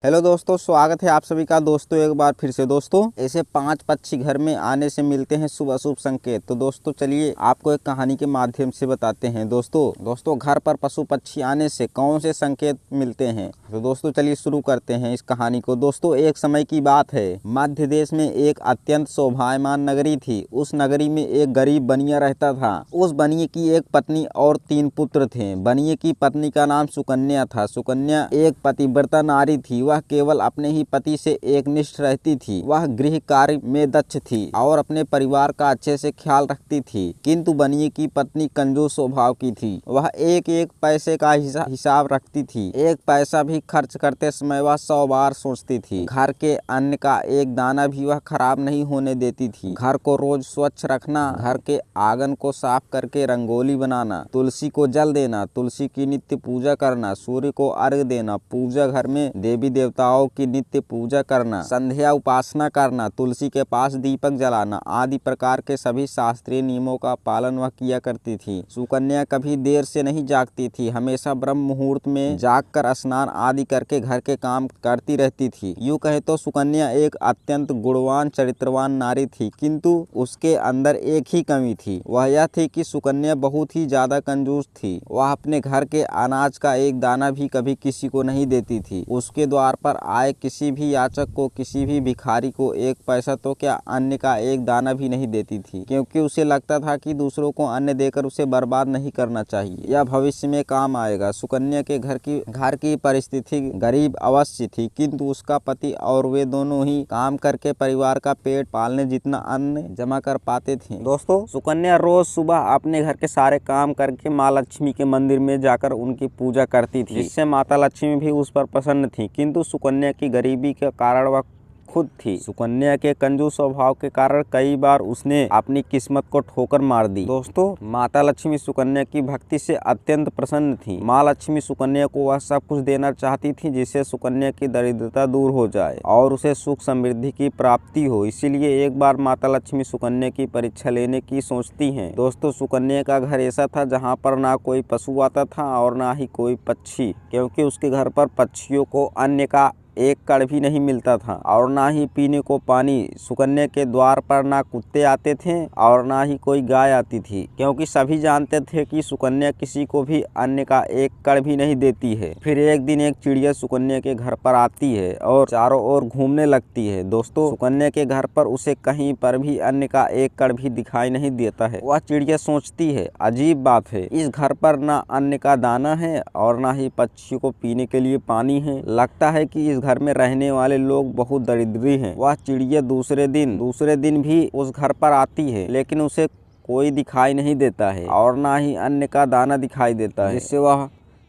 Hello दोस्तों, स्वागत है आप सभी का दोस्तों एक बार फिर से। दोस्तों ऐसे 5 पक्षी घर में आने से मिलते हैं शुभ अशुभ संकेत। तो दोस्तों चलिए आपको एक कहानी के माध्यम से बताते हैं। दोस्तों घर पर पशु पक्षी आने से कौन से संकेत मिलते हैं। तो दोस्तों चलिए शुरू करते हैं इस कहानी को। दोस्तों एक समय की बात है, मध्य देश में एक अत्यंत शोभायमान नगरी थी। उस नगरी में एक गरीब बनिया रहता था। उस बनिए की एक पत्नी और 3 पुत्र थे। बनिए की पत्नी का नाम सुकन्या था। सुकन्या एक पतिव्रता नारी थी। वह केवल अपने ही पति से एकनिष्ठ रहती थी। वह गृह कार्य में दक्ष थी और अपने परिवार का अच्छे से ख्याल रखती थी। किंतु बनिए की पत्नी कंजूस स्वभाव की थी। वह एक एक पैसे का हिसाब रखती थी। एक पैसा भी खर्च करते समय वह 100 बार सोचती थी। घर के अन्न का एक दाना भी वह खराब नहीं होने देती थी। घर को रोज स्वच्छ रखना, घर के आंगन को साफ करके रंगोली बनाना, तुलसी को जल देना, तुलसी की नित्य पूजा करना, सूर्य को अर्घ्य देना, पूजा घर में देवी देवताओं की नित्य पूजा करना, संध्या उपासना करना, तुलसी के पास दीपक जलाना आदि प्रकार के सभी शास्त्रीय नियमों का पालन वह किया करती थी। सुकन्या कभी देर से नहीं जागती थी। हमेशा ब्रह्म मुहूर्त में जागकर स्नान आदि करके घर के काम करती रहती थी। यूँ कहे तो सुकन्या एक अत्यंत गुणवान चरित्रवान नारी थी। किंतु उसके अंदर एक ही कमी थी। वह यह थी कि सुकन्या बहुत ही ज्यादा कंजूस थी। वह अपने घर के अनाज का एक दाना भी कभी किसी को नहीं देती थी। उसके द्वार पर आए किसी भी याचक को, किसी भी भिखारी को एक पैसा तो क्या अन्न का एक दाना भी नहीं देती थी, क्योंकि उसे लगता था कि दूसरों को अन्न देकर उसे बर्बाद नहीं करना चाहिए, यह भविष्य में काम आएगा। सुकन्या के घर की परिस्थिति गरीब अवश्य थी, किंतु उसका पति और वे दोनों ही काम करके परिवार का पेट पालने जितना अन्न जमा कर पाते थे। दोस्तों सुकन्या रोज सुबह अपने घर के सारे काम करके माँ लक्ष्मी के मंदिर में जाकर उनकी पूजा करती थी, जिससे माता लक्ष्मी भी उस पर प्रसन्न थी। किंतु सुकन्या की गरीबी के कारण वह खुद थी। सुकन्या के कंजूस स्वभाव के कारण कई बार उसने अपनी किस्मत को ठोकर मार दी। दोस्तों माता लक्ष्मी सुकन्या की भक्ति से अत्यंत प्रसन्न थी। माँ लक्ष्मी सुकन्या को वह सब कुछ देना चाहती थी जिससे सुकन्या की दरिद्रता दूर हो जाए और उसे सुख समृद्धि की प्राप्ति हो। इसीलिए एक बार माता लक्ष्मी सुकन्या की परीक्षा लेने की सोचती हैं। दोस्तों सुकन्या का घर ऐसा था जहाँ पर ना कोई पशु आता था और ना ही कोई पक्षी, क्योंकि उसके घर पर पक्षियों को अन्न का एक कण भी नहीं मिलता था और ना ही पीने को पानी। सुकन्या के द्वार पर ना कुत्ते आते थे और ना ही कोई गाय आती थी, क्योंकि सभी जानते थे कि सुकन्या किसी को भी अन्न का एक कण भी नहीं देती है। फिर एक दिन एक चिड़िया सुकन्या के घर पर आती है और चारों ओर घूमने लगती है। दोस्तों सुकन्या के घर पर उसे कहीं पर भी अन्न का एक कण भी दिखाई नहीं देता है। वह चिड़िया सोचती है, अजीब बात है, इस घर पर ना अन्न का दाना है और ना ही पक्षियों को पीने के लिए पानी है। लगता है कि इस घर में रहने वाले लोग बहुत दरिद्री हैं। वह चिड़िया दूसरे दिन भी उस घर पर आती है, लेकिन उसे कोई दिखाई नहीं देता है और ना ही अन्न का दाना दिखाई देता है, जिससे वह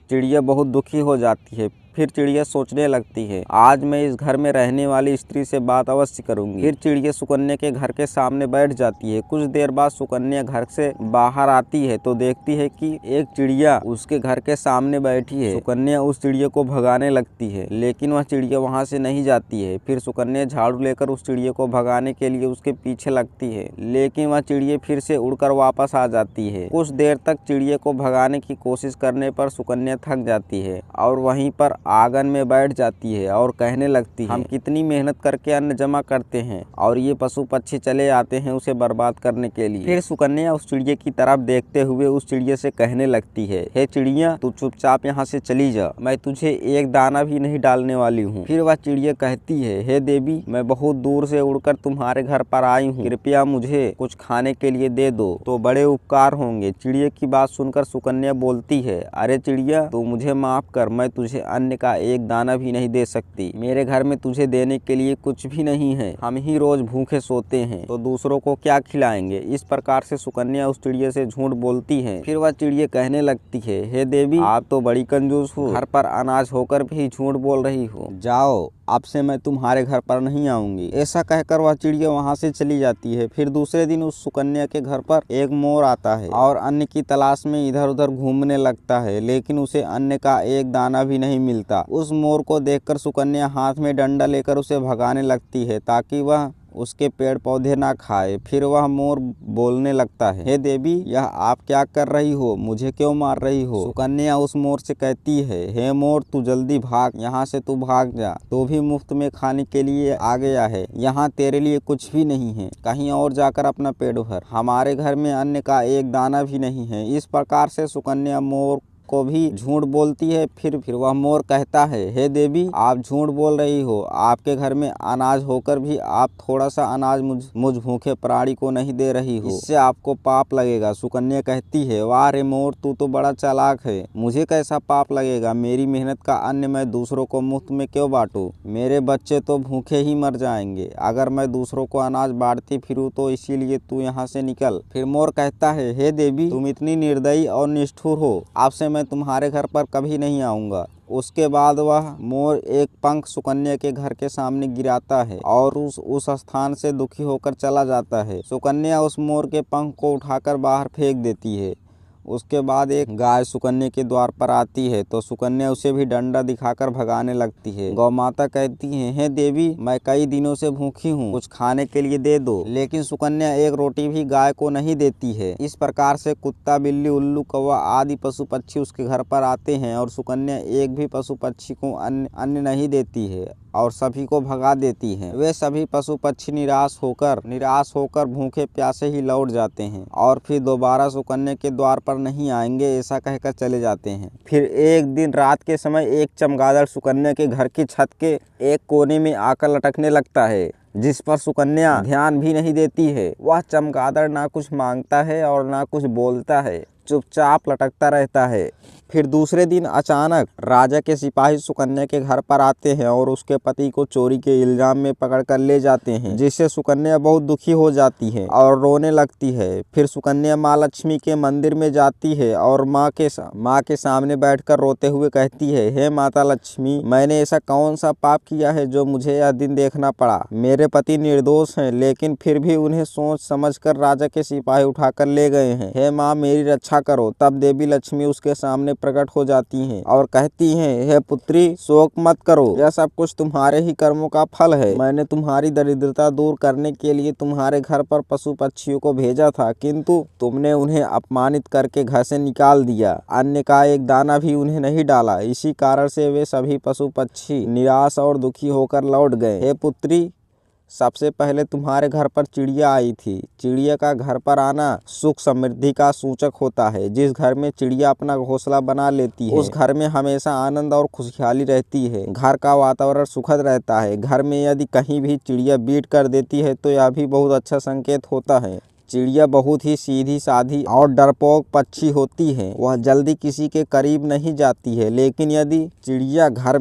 चिड़िया बहुत दुखी हो जाती है। फिर चिड़िया सोचने लगती है, आज मैं इस घर में रहने वाली स्त्री से बात अवश्य करूंगी। फिर चिड़िया सुकन्या के घर के सामने बैठ जाती है। कुछ देर बाद सुकन्या घर से बाहर आती है तो देखती है कि एक चिड़िया उसके घर के सामने बैठी है। सुकन्या उस चिड़िया को भगाने लगती है, लेकिन वह चिड़िया वहां से नहीं जाती है। फिर सुकन्या झाड़ू लेकर उस चिड़िया को भगाने के लिए उसके पीछे लगती है, लेकिन वह चिड़िया फिर से उड़कर वापस आ जाती है। कुछ देर तक चिड़िया को भगाने की कोशिश करने पर सुकन्या थक जाती है और वहीं पर आंगन में बैठ जाती है और कहने लगती है, हम कितनी मेहनत करके अन्न जमा करते हैं और ये पशु पक्षी चले आते हैं उसे बर्बाद करने के लिए। फिर सुकन्या उस चिड़िया की तरफ देखते हुए उस चिड़िया से कहने लगती है, हे चिड़िया, तू चुपचाप यहाँ से चली जा, मैं तुझे एक दाना भी नहीं डालने वाली हूँ। फिर वह चिड़िया कहती है, हे देवी, मैं बहुत दूर से उड़कर तुम्हारे घर पर आई हूँ, कृपया मुझे कुछ खाने के लिए दे दो तो बड़े उपकार होंगे। चिड़िया की बात सुनकर सुकन्या बोलती है, अरे चिड़िया, तू मुझे माफ कर, मैं तुझे अन्न का एक दाना भी नहीं दे सकती। मेरे घर में तुझे देने के लिए कुछ भी नहीं है। हम ही रोज भूखे सोते हैं तो दूसरों को क्या खिलाएंगे। इस प्रकार से सुकन्या उस चिड़िया से झूठ बोलती है। फिर वह चिड़िया कहने लगती है, हे देवी, आप तो बड़ी कंजूस हो, घर पर अनाज होकर भी झूठ बोल रही हो। जाओ, अब से मैं तुम्हारे घर पर नहीं आऊंगी। ऐसा कहकर वह चिड़िया वहां से चली जाती है। फिर दूसरे दिन उस सुकन्या के घर पर एक मोर आता है और अन्न की तलाश में इधर उधर घूमने लगता है, लेकिन उसे अन्न का एक दाना भी नहीं मिलता। उस मोर को देखकर सुकन्या हाथ में डंडा लेकर उसे भगाने लगती है ताकि वह उसके पेड़ पौधे ना खाए। फिर वह मोर बोलने लगता है, हे देवी, यह आप क्या कर रही हो, मुझे क्यों मार रही हो। सुकन्या उस मोर से कहती है, हे मोर, तू जल्दी भाग, यहाँ से तू भाग जा। तू भी मुफ्त में खाने के लिए आ गया है, यहाँ तेरे लिए कुछ भी नहीं है, कहीं और जाकर अपना पेट भर, हमारे घर में अन्न का एक दाना भी नहीं है। इस प्रकार से सुकन्या मोर को भी झूठ बोलती है। फिर वह मोर कहता है, हे देवी, आप झूठ बोल रही हो, आपके घर में अनाज होकर भी आप थोड़ा सा अनाज मुझ भूखे प्राणी को नहीं दे रही हो, इससे आपको पाप लगेगा। सुकन्या कहती है, वाह रे मोर, तू तो बड़ा चालाक है, मुझे कैसा पाप लगेगा, मेरी मेहनत का अन्न मैं दूसरों को मुफ्त में क्यों बांटूं, मेरे बच्चे तो भूखे ही मर जाएंगे अगर मैं दूसरों को अनाज बांटती फिरूं, तो इसीलिए तू यहाँ से निकल। फिर मोर कहता है, हे देवी, तुम इतनी निर्दयी और निष्ठुर हो, आपसे मैं तुम्हारे घर पर कभी नहीं आऊँगा। उसके बाद वह मोर एक पंख सुकन्या के घर के सामने गिराता है और उस स्थान से दुखी होकर चला जाता है। सुकन्या उस मोर के पंख को उठाकर बाहर फेंक देती है। उसके बाद एक गाय सुकन्या के द्वार पर आती है तो सुकन्या उसे भी डंडा दिखाकर भगाने लगती है। गौ माता कहती है, हे देवी, मैं कई दिनों से भूखी हूँ, कुछ खाने के लिए दे दो। लेकिन सुकन्या एक रोटी भी गाय को नहीं देती है। इस प्रकार से कुत्ता, बिल्ली, उल्लू, कौवा आदि पशु पक्षी उसके घर पर आते हैं और सुकन्या एक भी पशु पक्षी को अन्न नहीं देती है और सभी को भगा देती है। वे सभी पशु पक्षी निराश होकर भूखे प्यासे ही लौट जाते हैं और फिर दोबारा सुकन्या के द्वार पर नहीं आएंगे, ऐसा कहकर चले जाते हैं। फिर एक दिन रात के समय एक चमगादड़ सुकन्या के घर की छत के एक कोने में आकर लटकने लगता है, जिस पर सुकन्या ध्यान भी नहीं देती है। वह चमगादड़ ना कुछ मांगता है और ना कुछ बोलता है, चुपचाप लटकता रहता है। फिर दूसरे दिन अचानक राजा के सिपाही सुकन्या के घर पर आते हैं और उसके पति को चोरी के इल्जाम में पकड़कर ले जाते हैं, जिससे सुकन्या बहुत दुखी हो जाती है और रोने लगती है। फिर सुकन्या माँ लक्ष्मी के मंदिर में जाती है और माँ के सामने बैठकर रोते हुए कहती है, हे माता लक्ष्मी, मैंने ऐसा कौन सा पाप किया है जो मुझे यह दिन देखना पड़ा। मेरे पति निर्दोष हैं, लेकिन फिर भी उन्हें सोच समझकर राजा के सिपाही उठाकर ले गए हैं। हे माँ, मेरी रक्षा करो। तब देवी लक्ष्मी उसके सामने प्रकट हो जाती हैं और कहती हैं, हे पुत्री, शोक मत करो, यह सब कुछ तुम्हारे ही कर्मों का फल है। मैंने तुम्हारी दरिद्रता दूर करने के लिए तुम्हारे घर पर पशु पक्षियों को भेजा था, किंतु तुमने उन्हें अपमानित करके घर से निकाल दिया, अन्न का एक दाना भी उन्हें नहीं डाला। इसी कारण से वे सभी पशु पक्षी निराश और दुखी होकर लौट गए। हे पुत्री, सबसे पहले तुम्हारे घर पर चिड़िया आई थी। चिड़िया का घर पर आना सुख समृद्धि का सूचक होता है। जिस घर में चिड़िया अपना घोंसला बना लेती है, उस घर में हमेशा आनंद और खुशहाली रहती है। घर का वातावरण सुखद रहता है। घर में यदि कहीं भी चिड़िया बीट कर देती है तो यह भी बहुत अच्छा संकेत होता है। चिड़िया बहुत ही सीधी साधी और डरपोक पक्षी होती है। वह जल्दी किसी के करीब नहीं जाती है, लेकिन यदि चिड़िया घर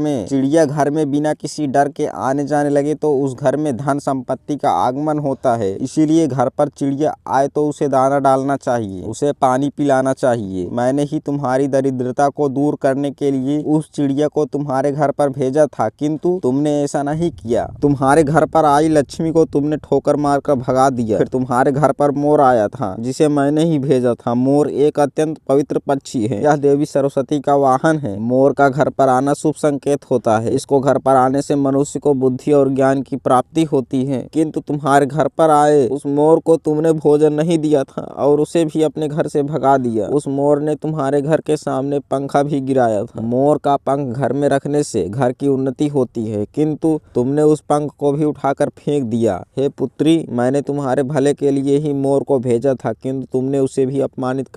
में बिना किसी डर के आने जाने लगे तो उस घर में धन संपत्ति का आगमन होता है। इसीलिए घर पर चिड़िया आए तो उसे दाना डालना चाहिए, उसे पानी पिलाना चाहिए। मैंने ही तुम्हारी दरिद्रता को दूर करने के लिए उस चिड़िया को तुम्हारे घर पर भेजा था, किंतु तुमने ऐसा नहीं किया। तुम्हारे घर पर आई लक्ष्मी को तुमने ठोकर मारकर भगा दिया। फिर तुम्हारे घर पर मोर आया था, जिसे मैंने ही भेजा था। मोर एक अत्यंत पवित्र पक्षी है। यह देवी सरस्वती का वाहन है। मोर का घर पर आना शुभ संकेत होता है। इसको घर पर आने से मनुष्य को बुद्धि और ज्ञान की प्राप्ति होती है। किंतु तुम्हारे घर पर आए उस मोर को तुमने भोजन नहीं दिया था और उसे भी अपने घर से भगा दिया। उस मोर ने तुम्हारे घर के सामने पंखा भी गिराया था। मोर का पंख घर में रखने से घर की उन्नति होती है, किंतु तुमने उस पंख को भी उठाकर फेंक दिया। हे पुत्री, मैंने तुम्हारे भले के लिए ही मोर को भेजा था, किंतु तुमने उसे भी अपमानित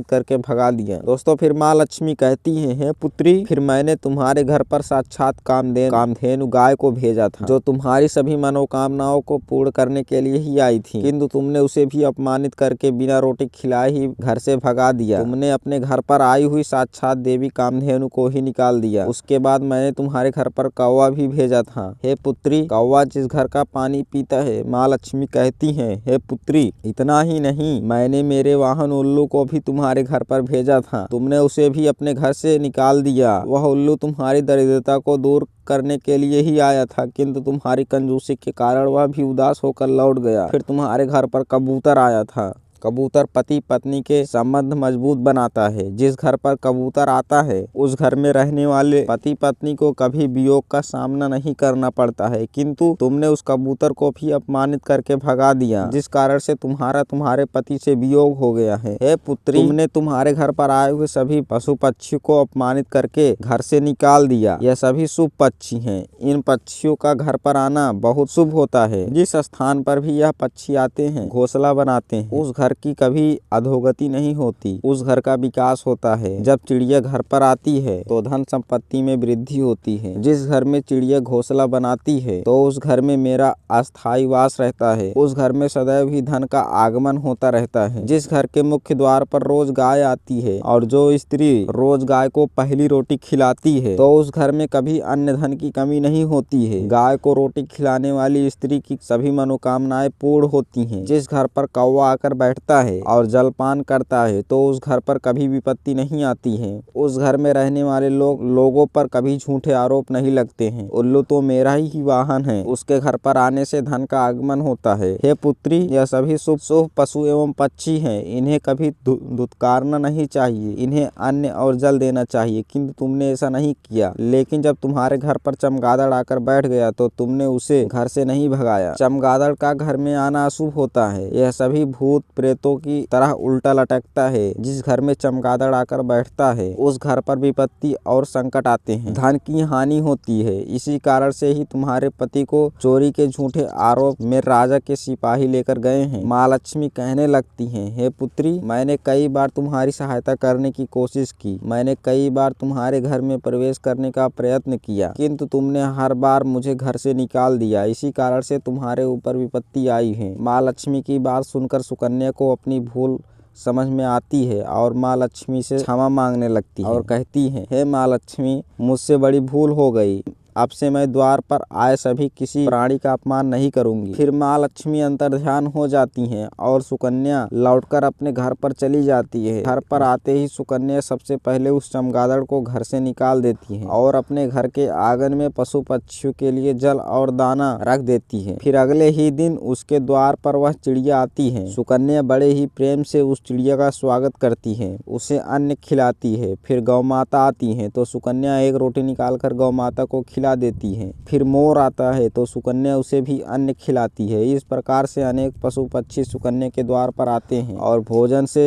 करके भगा दिया। दोस्तों, फिर माँ लक्ष्मी कहती हैं, हे पुत्री, फिर मैंने तुम्हारे घर पर साक्षात कामधेनु गाय को भेजा था, जो तुम्हारी सभी मनोकामनाओं को पूर्ण करने के लिए ही आई थी, किंतु तुमने उसे भी अपमानित करके बिना रोटी खिलाए ही घर से भगा दिया। तुमने अपने घर पर आई हुई साक्षात देवी कामधेनु को ही निकाल दिया। उसके बाद मैंने तुम्हारे घर पर कौवा भी भेजा था। हे पुत्री, कौवा जिस घर का पानी पीता है, माँ लक्ष्मी कहती हैं, हे पुत्री, इतना ही नहीं, मैंने मेरे वाहन उल्लू को भी तुम्हारे घर पर भेजा था। तुमने उसे भी अपने घर से निकाल दिया। वह उल्लू तुम्हारी दरिद्रता को दूर करने के लिए ही आया था, किंतु तुम्हारी कंजूसी के कारण वह भी उदास होकर लौट गया। फिर तुम्हारे घर पर कबूतर आया था। कबूतर पति पत्नी के संबंध मजबूत बनाता है। जिस घर पर कबूतर आता है उस घर में रहने वाले पति पत्नी को कभी वियोग का सामना नहीं करना पड़ता है, किंतु तुमने उस कबूतर को भी अपमानित करके भगा दिया, जिस कारण से तुम्हारे पति से वियोग हो गया है। हे पुत्री, तुमने तुम्हारे घर पर आए हुए सभी पशु पक्षी को अपमानित करके घर से निकाल दिया। यह सभी शुभ पक्षी हैं। इन पक्षियों का घर पर आना बहुत शुभ होता है। जिस स्थान पर भी यह पक्षी आते हैं, घोंसला बनाते हैं, उस घर की कभी अधोगति नहीं होती, उस घर का विकास होता है। जब चिड़िया घर पर आती है तो धन संपत्ति में वृद्धि होती है। जिस घर में चिड़िया घोंसला बनाती है तो उस घर में मेरा अस्थायी वास रहता है। उस घर में सदैव ही धन का आगमन होता रहता है। जिस घर के मुख्य द्वार पर रोज गाय आती है और जो स्त्री रोज गाय को पहली रोटी खिलाती है तो उस घर में कभी अन्य धन की कमी नहीं होती है। गाय को रोटी खिलाने वाली स्त्री की सभी मनोकामनाएं पूर्ण होती हैं। जिस घर पर कौवा आकर बैठता है और जलपान करता है तो उस घर पर कभी विपत्ति नहीं आती है। उस घर में रहने वाले लोगों पर कभी झूठे आरोप नहीं लगते हैं। उल्लू तो मेरा ही वाहन है, उसके घर पर आने से धन का आगमन होता है। हे पुत्री, यह सभी शुभ पशु एवं पक्षी हैं। इन्हें कभी दुत्कारना नहीं चाहिए, इन्हें अन्न और जल देना चाहिए, किंतु तुमने ऐसा नहीं किया। लेकिन जब तुम्हारे घर पर चमगादड़ आकर बैठ गया तो तुमने उसे घर से नहीं भगाया। चमगादड़ का घर में आना अशुभ होता है। यह सभी भूत प्रेतों की तरह उल्टा लटकता है। जिस घर में चमगादड़ आकर बैठता है उस घर पर विपत्ति और संकट आते हैं, धन की हानि होती है। इसी कारण से ही तुम्हारे पति को चोरी के झूठे आरोप में राजा के सिपाही लेकर गए हैं। माँ लक्ष्मी कहने लगती हैं, हे पुत्री, मैंने कई बार तुम्हारी सहायता करने की कोशिश की, मैंने कई बार तुम्हारे घर में प्रवेश करने का प्रयत्न किया, किंतु तुमने हर बार मुझे घर से निकाल दिया। इसी कारण से तुम्हारे ऊपर विपत्ति आई है। माँ लक्ष्मी की बात सुनकर सुकन्या को अपनी भूल समझ में आती है और माँ लक्ष्मी से क्षमा मांगने लगती है और कहती है, हे माँ लक्ष्मी, मुझसे बड़ी भूल हो गई। अब से मैं द्वार पर आए सभी किसी प्राणी का अपमान नहीं करूंगी। फिर माँ लक्ष्मी अंतर्ध्यान हो जाती हैं और सुकन्या लौटकर अपने घर पर चली जाती है। घर पर आते ही सुकन्या सबसे पहले उस चमगादड़ को घर से निकाल देती है और अपने घर के आंगन में पशु पक्षियों के लिए जल और दाना रख देती है। फिर अगले ही दिन उसके द्वार पर वह चिड़िया आती है। सुकन्या बड़े ही प्रेम से उस चिड़िया का स्वागत करती है, उसे अन्न खिलाती है। फिर गौ माता आती है तो सुकन्या एक रोटी निकालकर गौ माता को खिला देती है। फिर मोर आता है तो सुकन्या उसे भी अन्न खिलाती है। इस प्रकार से अनेक पशु पक्षी सुकन्या के द्वार पर आते हैं और भोजन से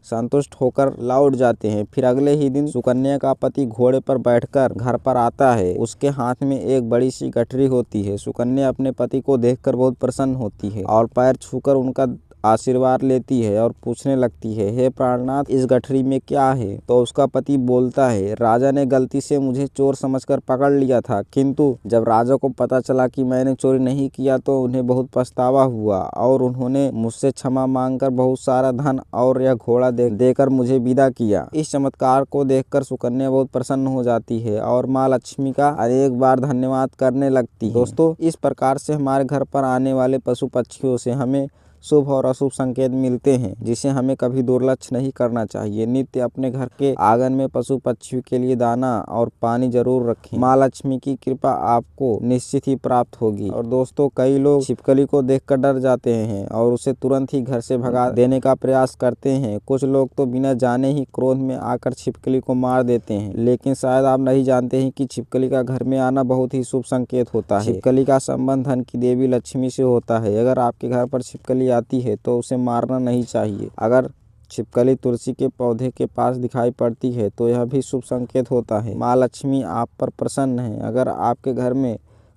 संतुष्ट होकर लौट जाते हैं। फिर अगले ही दिन सुकन्या का पति घोड़े पर बैठकर घर पर आता है। उसके हाथ में एक बड़ी सी गठरी होती है। सुकन्या अपने पति को देखकर बहुत प्रसन्न होती है और पैर छूकर उनका आशीर्वाद लेती है और पूछने लगती है, हे प्राणनाथ, इस गठरी में क्या है? तो उसका पति बोलता है, राजा ने गलती से मुझे चोर समझकर पकड़ लिया था, किंतु जब राजा को पता चला कि मैंने चोरी नहीं किया तो उन्हें बहुत पछतावा हुआ और उन्होंने मुझसे क्षमा मांगकर बहुत सारा धन और यह घोड़ा देकर मुझे विदा किया। इस चमत्कार को देखकर सुकन्या बहुत प्रसन्न हो जाती है और माँ लक्ष्मी का अनेक बार धन्यवाद करने लगती है। दोस्तों, इस प्रकार से हमारे घर पर आने वाले पशु पक्षियों से हमें शुभ और अशुभ संकेत मिलते हैं, जिसे हमें कभी दुर्लक्ष्य नहीं करना चाहिए। नित्य अपने घर के आंगन में पशु पक्षियों के लिए दाना और पानी जरूर रखें। माँ लक्ष्मी की कृपा आपको निश्चित ही प्राप्त होगी। और दोस्तों, कई लोग छिपकली को देखकर डर जाते हैं और उसे तुरंत ही घर से भगा देने का प्रयास करते हैं। कुछ लोग तो बिना जाने ही क्रोध में आकर छिपकली को मार देते हैं, लेकिन शायद आप नहीं जानते हैं कि छिपकली का घर में आना बहुत ही शुभ संकेत होता है। छिपकली का संबंध धन की देवी लक्ष्मी से होता है। अगर आपके घर पर छिपकली आती है तो उसे मारना नहीं चाहिए। अगर छिपकली तुलसी के पौधे के पास दिखाई पड़ती है तो यह भी शुभ संकेत होता है। माँ लक्ष्मी आप पर प्रसन्न है। अगर आपके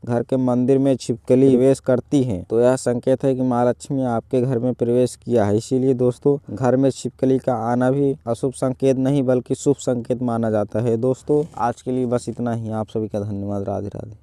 घर के मंदिर में छिपकली प्रवेश करती है तो यह संकेत है कि माँ लक्ष्मी आपके घर में प्रवेश किया है। इसीलिए दोस्तों, घर में छिपकली का आना भी अशुभ संकेत नहीं बल्कि शुभ संकेत माना जाता है। दोस्तों, आज के लिए बस इतना ही। आप सभी का धन्यवाद। राधे राधे।